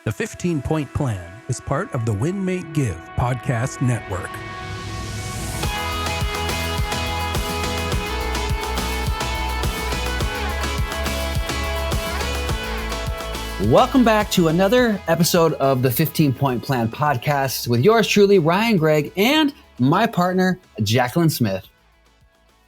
The 15-Point Plan is part of the Win, Make, Give podcast network. Welcome back to another episode of the 15-Point Plan podcast with yours truly, Ryan Greigg, and my partner, Jacqueline Smith.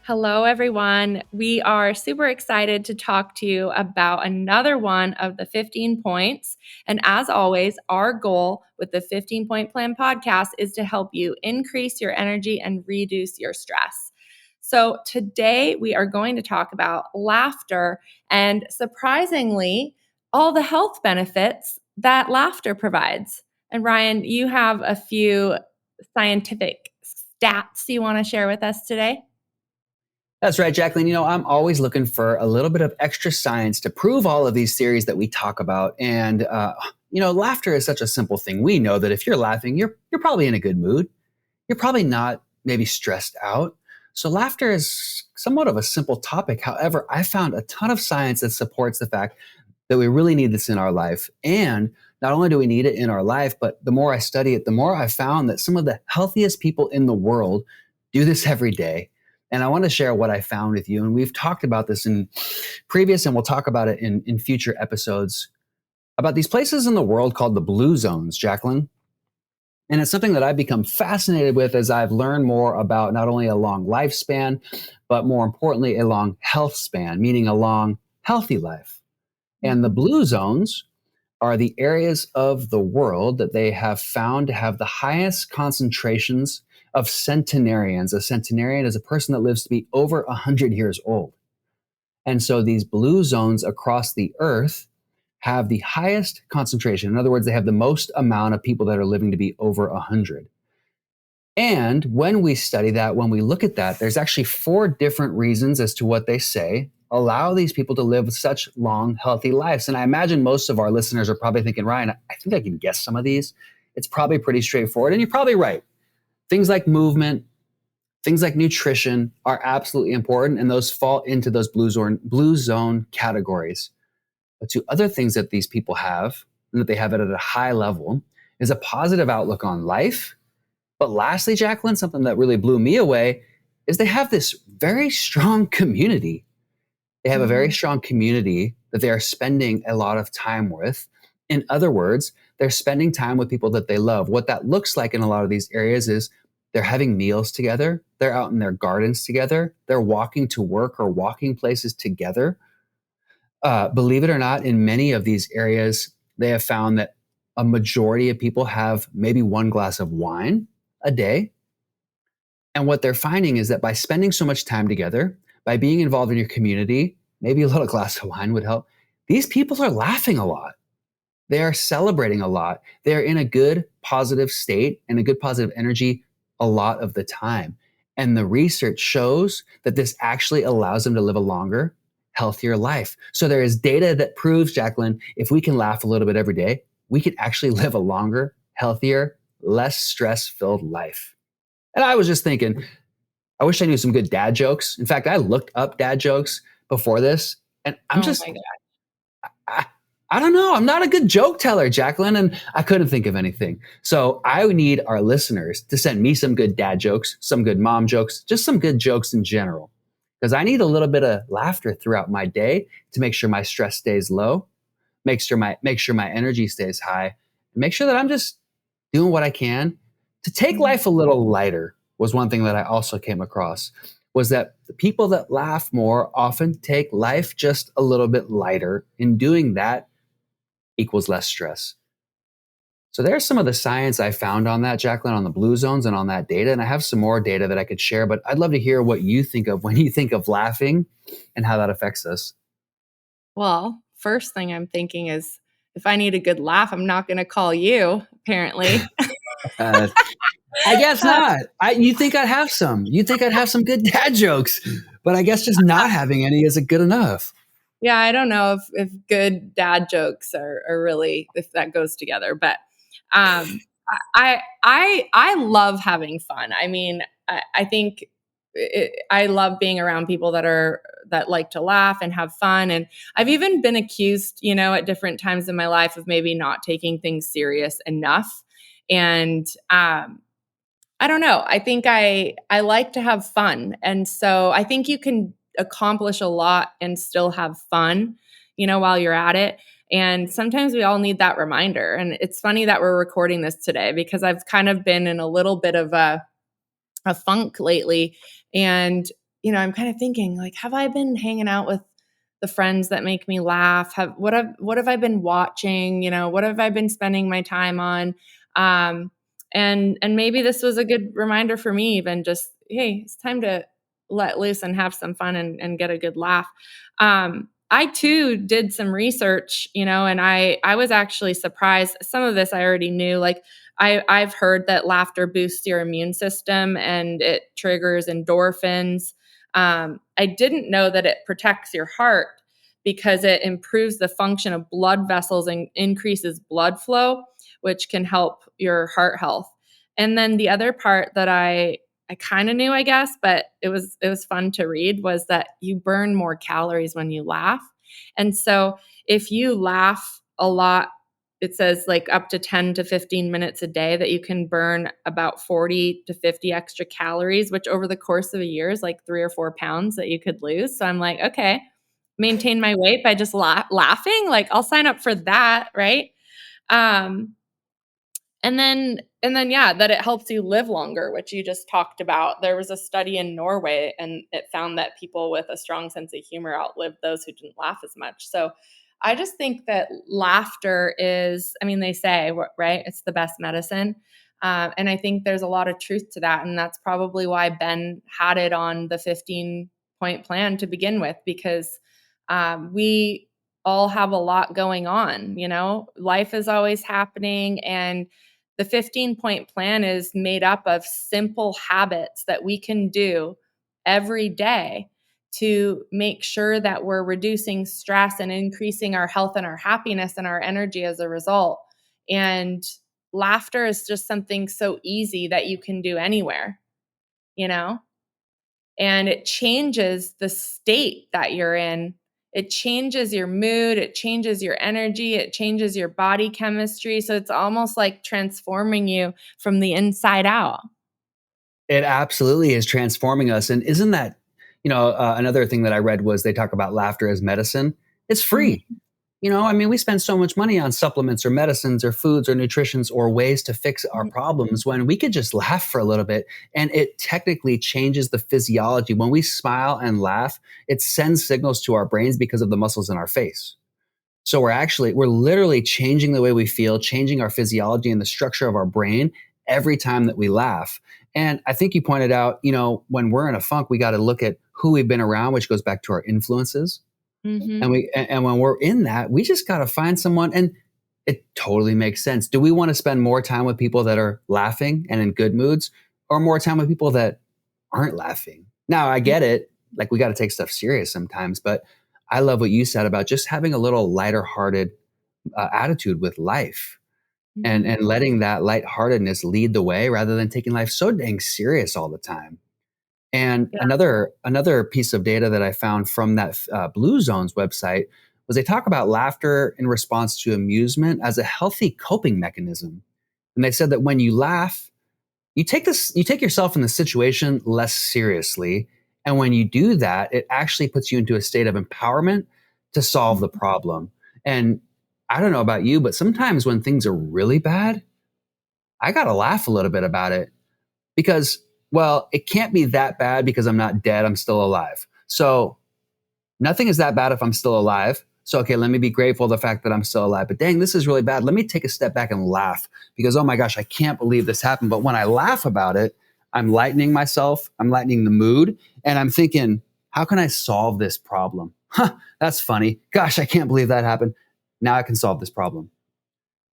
Hello, everyone. We are super excited to talk to you about another one of the 15 points. And as always, our goal with the 15-Point Plan podcast is to help you increase your energy and reduce your stress. So today we are going to talk about laughter and, surprisingly, all the health benefits that laughter provides. And Ryan, you have a few scientific stats you want to share with us today? That's right, Jacqueline. I'm always looking for a little bit of extra science to prove all of these theories that we talk about. And, laughter is such a simple thing. We know that if you're laughing, you're probably in a good mood. You're probably not maybe stressed out. So laughter is somewhat of a simple topic. However, I found a ton of science that supports the fact that we really need this in our life. And not only do we need it in our life, but the more I study it, the more I found that some of the healthiest people in the world do this every day. And I want to share what I found with you. And we've talked about this in previous, and we'll talk about it in future episodes, about these places in the world called the blue zones, Jacqueline. And it's something that I've become fascinated with as I've learned more about not only a long lifespan, but more importantly, a long health span, meaning a long healthy life. And the blue zones are the areas of the world that they have found to have the highest concentrations of centenarians. A centenarian is a person that lives to be over 100 years old. And so these blue zones across the earth have the highest concentration. In other words, they have the most amount of people that are living to be over 100. And when we study that, when we look at that, there's actually 4 different reasons as to what they say allow these people to live such long, healthy lives. And I imagine most of our listeners are probably thinking, Ryan, I think I can guess some of these. It's probably pretty straightforward. And you're probably right. Things like movement, things like nutrition are absolutely important, and those fall into those blue zone categories. But 2 other things that these people have, and that they have it at a high level, is a positive outlook on life. But lastly, Jacqueline, something that really blew me away is they have this very strong community. They have a very strong community that they are spending a lot of time with. In other words, they're spending time with people that they love. What that looks like in a lot of these areas is they're having meals together. They're out in their gardens together. They're walking to work or walking places together. Believe it or not, in many of these areas, they have found that a majority of people have maybe 1 glass of wine a day. And what they're finding is that by spending so much time together, by being involved in your community, maybe a little glass of wine would help. These people are laughing a lot. They are celebrating a lot. They're in a good, positive state and a good, positive energy a lot of the time. And the research shows that this actually allows them to live a longer, healthier life. So there is data that proves, Jacqueline, if we can laugh a little bit every day, we can actually live a longer, healthier, less stress-filled life. And I was just thinking, I wish I knew some good dad jokes. In fact, I looked up dad jokes before this, and I don't know. I'm not a good joke teller, Jacqueline, and I couldn't think of anything. So I need our listeners to send me some good dad jokes, some good mom jokes, just some good jokes in general, because I need a little bit of laughter throughout my day to make sure my stress stays low, make sure my energy stays high, and make sure that I'm just doing what I can to take life a little lighter. Was one thing that I also came across, was that the people that laugh more often take life just a little bit lighter. In doing that equals less stress. So there's some of the science I found on that, Jacqueline, on the blue zones and on that data. And I have some more data that I could share, but I'd love to hear what you think of when you think of laughing and how that affects us. Well, first thing I'm thinking is, if I need a good laugh, I'm not going to call you, apparently. I guess not. You think I'd have some. You think I'd have some good dad jokes, but I guess just not having any isn't good enough. Yeah, I don't know if good dad jokes are really, if that goes together. But I love having fun. I mean, I think I love being around people that like to laugh and have fun. And I've even been accused, at different times in my life of maybe not taking things serious enough. And I don't know. I think I like to have fun. And so I think you can accomplish a lot and still have fun, while you're at it. And sometimes we all need that reminder. And it's funny that we're recording this today because I've kind of been in a little bit of a funk lately. And, I'm kind of thinking like, have I been hanging out with the friends that make me laugh? What have I been watching? What have I been spending my time on? And maybe this was a good reminder for me, even just, hey, it's time to let loose and have some fun and get a good laugh. I too did some research, and I was actually surprised. Some of this I already knew. Like I've heard that laughter boosts your immune system and it triggers endorphins. I didn't know that it protects your heart because it improves the function of blood vessels and increases blood flow, which can help your heart health. And then the other part that I kind of knew, I guess, but it was fun to read was that you burn more calories when you laugh. And so if you laugh a lot, it says like up to 10 to 15 minutes a day that you can burn about 40 to 50 extra calories, which over the course of a year is like 3 or 4 pounds that you could lose. So I'm like, okay, maintain my weight by just laughing. Like I'll sign up for that. Right. Um, and then yeah, that it helps you live longer, which you just talked about. There was a study in Norway and it found that people with a strong sense of humor outlived those who didn't laugh as much. So I just think that laughter is, they say, right? It's the best medicine. And I think there's a lot of truth to that. And that's probably why Ben had it on the 15-point plan to begin with, because we all have a lot going on, life is always happening. And the 15-point plan is made up of simple habits that we can do every day to make sure that we're reducing stress and increasing our health and our happiness and our energy as a result. And laughter is just something so easy that you can do anywhere, you know? And it changes the state that you're in. It changes your mood, it changes your energy, it changes your body chemistry. So it's almost like transforming you from the inside out. It absolutely is transforming us. And isn't that, another thing that I read was they talk about laughter as medicine. It's free. Mhm. We spend so much money on supplements or medicines or foods or nutritions or ways to fix our Mhm. problems when we could just laugh for a little bit. And it technically changes the physiology. When we smile and laugh, it sends signals to our brains because of the muscles in our face. So we're literally changing the way we feel, changing our physiology and the structure of our brain every time that we laugh. And I think you pointed out, when we're in a funk, we got to look at who we've been around, which goes back to our influences. And Mhm. when we're in that, we just got to find someone, and it totally makes sense. Do we want to spend more time with people that are laughing and in good moods, or more time with people that aren't laughing? Now, I get it. Like we got to take stuff serious sometimes, but I love what you said about just having a little lighter hearted attitude with life, Mhm. and letting that lightheartedness lead the way rather than taking life so dang serious all the time. And Yeah. another piece of data that I found from that Blue Zones website was they talk about laughter in response to amusement as a healthy coping mechanism. And they said that when you laugh, you take yourself in the situation less seriously. And when you do that, it actually puts you into a state of empowerment to solve the problem. And I don't know about you, but sometimes when things are really bad, I got to laugh a little bit about it because, well, it can't be that bad because I'm not dead. I'm still alive. So nothing is that bad if I'm still alive. So, okay, let me be grateful for the fact that I'm still alive. But dang, this is really bad. Let me take a step back and laugh because, oh my gosh, I can't believe this happened. But when I laugh about it, I'm lightening myself, I'm lightening the mood, and I'm thinking, how can I solve this problem? Huh, that's funny. Gosh, I can't believe that happened. Now I can solve this problem.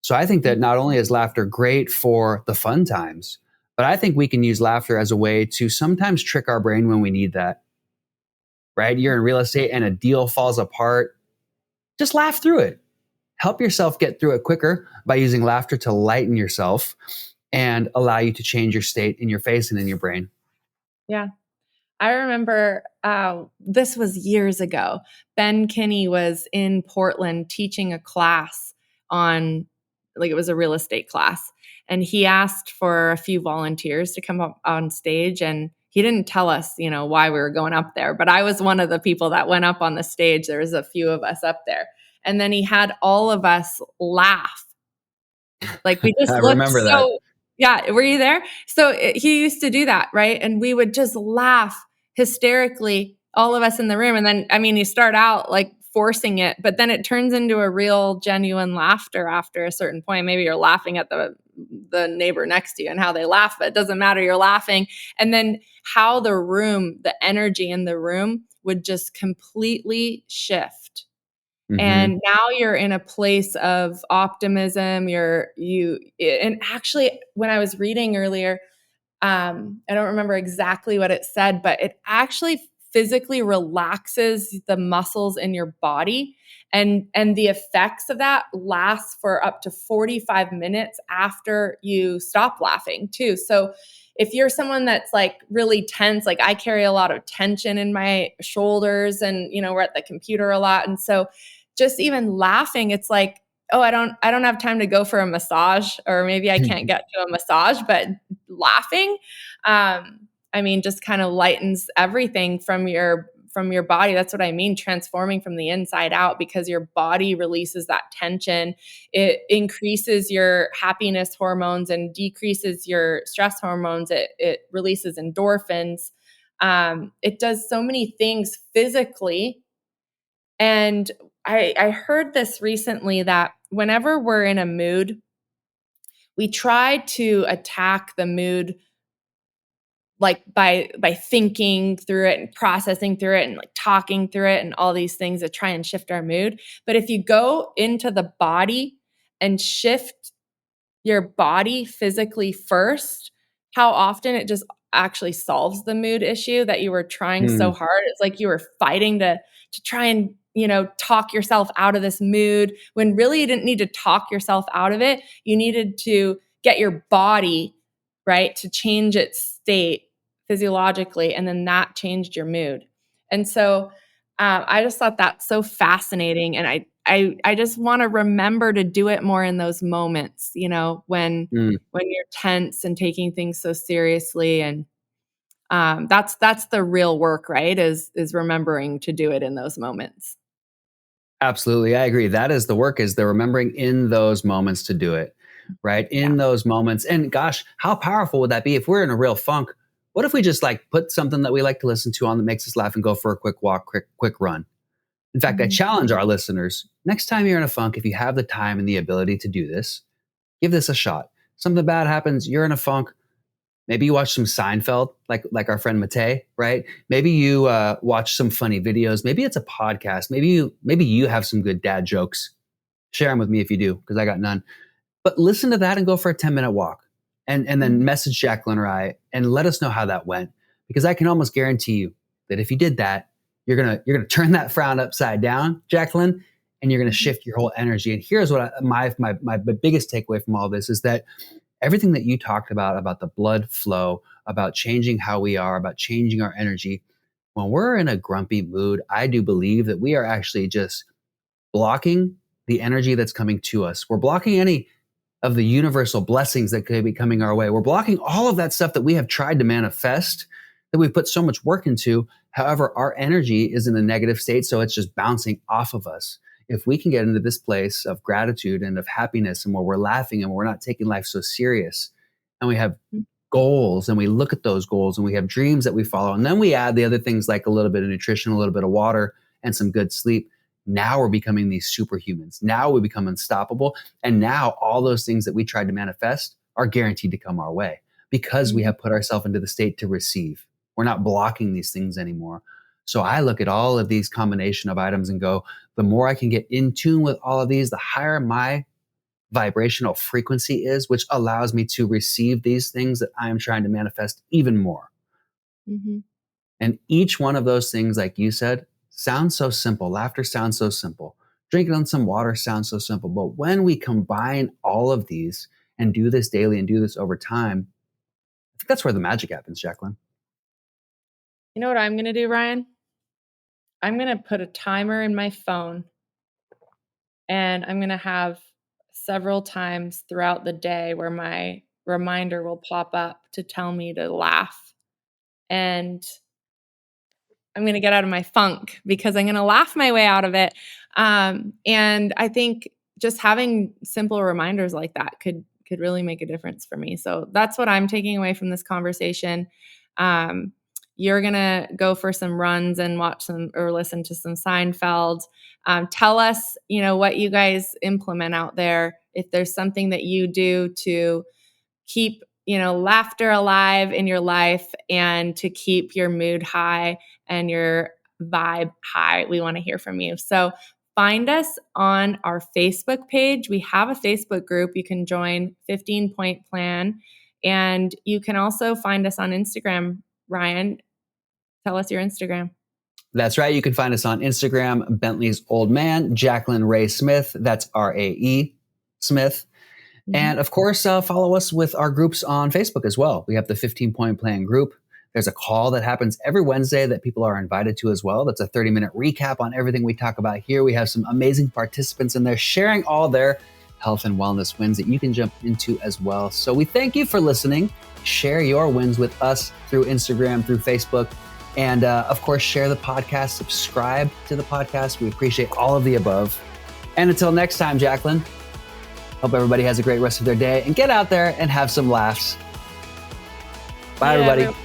So I think that not only is laughter great for the fun times, but I think we can use laughter as a way to sometimes trick our brain when we need that, right? You're in real estate and a deal falls apart. Just laugh through it. Help yourself get through it quicker by using laughter to lighten yourself and allow you to change your state in your face and in your brain. Yeah. I remember this was years ago. Ben Kinney was in Portland teaching a class on, like, it was a real estate class. And he asked for a few volunteers to come up on stage. And he didn't tell us, why we were going up there. But I was one of the people that went up on the stage. There was a few of us up there. And then he had all of us laugh. Like, we just I looked remember that. yeah, were you there? So he used to do that, right? And we would just laugh hysterically, all of us in the room. And then, you start out like forcing it, but then it turns into a real genuine laughter after a certain point. Maybe you're laughing at the neighbor next to you and how they laugh, but it doesn't matter. You're laughing. And then how the energy in the room would just completely shift. And now you're in a place of optimism. And actually, when I was reading earlier, I don't remember exactly what it said, but it actually physically relaxes the muscles in your body. And the effects of that last for up to 45 minutes after you stop laughing too. So if you're someone that's like really tense, like I carry a lot of tension in my shoulders and, we're at the computer a lot. And so just even laughing, it's like, oh, I don't have time to go for a massage, or maybe I can't get to a massage, but laughing, just kind of lightens everything from your body. That's what I mean, transforming from the inside out, because your body releases that tension. It increases your happiness hormones and decreases your stress hormones. It releases endorphins. It does so many things physically. And I heard this recently, that whenever we're in a mood, we try to attack the mood like by thinking through it and processing through it and like talking through it and all these things that try and shift our mood. But if you go into the body and shift your body physically first, how often it just actually solves the mood issue that you were trying so hard. It's like you were fighting to try and, talk yourself out of this mood, when really you didn't need to talk yourself out of it. You needed to get your body, right, to change its state physiologically, and then that changed your mood. And so I just thought that's so fascinating, and I just want to remember to do it more in those moments, when you're tense and taking things so seriously. And that's the real work, right? Is remembering to do it in those moments. Absolutely. I agree. That is the work, is the remembering in those moments to do it, right? Yeah. In those moments. And gosh, how powerful would that be if we're in a real funk? What if we just like put something that we like to listen to on that makes us laugh and go for a quick walk, quick run? In fact, I Mhm. challenge our listeners, next time you're in a funk, if you have the time and the ability to do this, give this a shot. Something bad happens, you're in a funk. Maybe you watch some Seinfeld, like our friend Matei, right? Maybe you watch some funny videos. Maybe it's a podcast. Maybe you have some good dad jokes. Share them with me if you do, because I got none. But listen to that and go for a 10-minute walk, and then message Jacqueline or I and let us know how that went. Because I can almost guarantee you that if you did that, you're gonna turn that frown upside down, Jacqueline, and you're gonna shift your whole energy. And here's what my biggest takeaway from all this is that everything that you talked about the blood flow, about changing how we are, about changing our energy. When we're in a grumpy mood, I do believe that we are actually just blocking the energy that's coming to us. We're blocking any of the universal blessings that could be coming our way. We're blocking all of that stuff that we have tried to manifest, that we've put so much work into. However, our energy is in a negative state, so it's just bouncing off of us. If we can get into this place of gratitude and of happiness, and where we're laughing and we're not taking life so serious, and we have goals and we look at those goals and we have dreams that we follow, and then we add the other things like a little bit of nutrition, a little bit of water, and some good sleep, now we're becoming these superhumans. Now we become unstoppable. And now all those things that we tried to manifest are guaranteed to come our way, because we have put ourselves into the state to receive. We're not blocking these things anymore. So I look at all of these combination of items and go, the more I can get in tune with all of these, the higher my vibrational frequency is, which allows me to receive these things that I am trying to manifest even more. Mhm. And each one of those things, like you said, sounds so simple. Laughter sounds so simple. Drinking on some water sounds so simple. But when we combine all of these and do this daily and do this over time, I think that's where the magic happens, Jacqueline. You know what I'm going to do, Ryan? I'm going to put a timer in my phone, and I'm going to have several times throughout the day where my reminder will pop up to tell me to laugh. And I'm going to get out of my funk because I'm going to laugh my way out of it. And I think just having simple reminders like that could really make a difference for me. So that's what I'm taking away from this conversation. You're going to go for some runs and watch some or listen to some Seinfeld. Tell us, what you guys implement out there. If there's something that you do to keep, laughter alive in your life and to keep your mood high and your vibe high, we want to hear from you. So find us on our Facebook page. We have a Facebook group. You can join 15 Point Plan. And you can also find us on Instagram. Ryan, tell us your Instagram. That's right. You can find us on Instagram, Bentley's Old Man, Jacqueline Ray Smith. That's RAE Smith. Mm-hmm. And of course, follow us with our groups on Facebook as well. We have the 15 Point Plan group. There's a call that happens every Wednesday that people are invited to as well. That's a 30-minute recap on everything we talk about here. We have some amazing participants in there sharing all their health and wellness wins that you can jump into as well. So we thank you for listening. Share your wins with us through Instagram, through Facebook. And of course, share the podcast, subscribe to the podcast. We appreciate all of the above. And until next time, Jacqueline, hope everybody has a great rest of their day and get out there and have some laughs. Bye, everybody.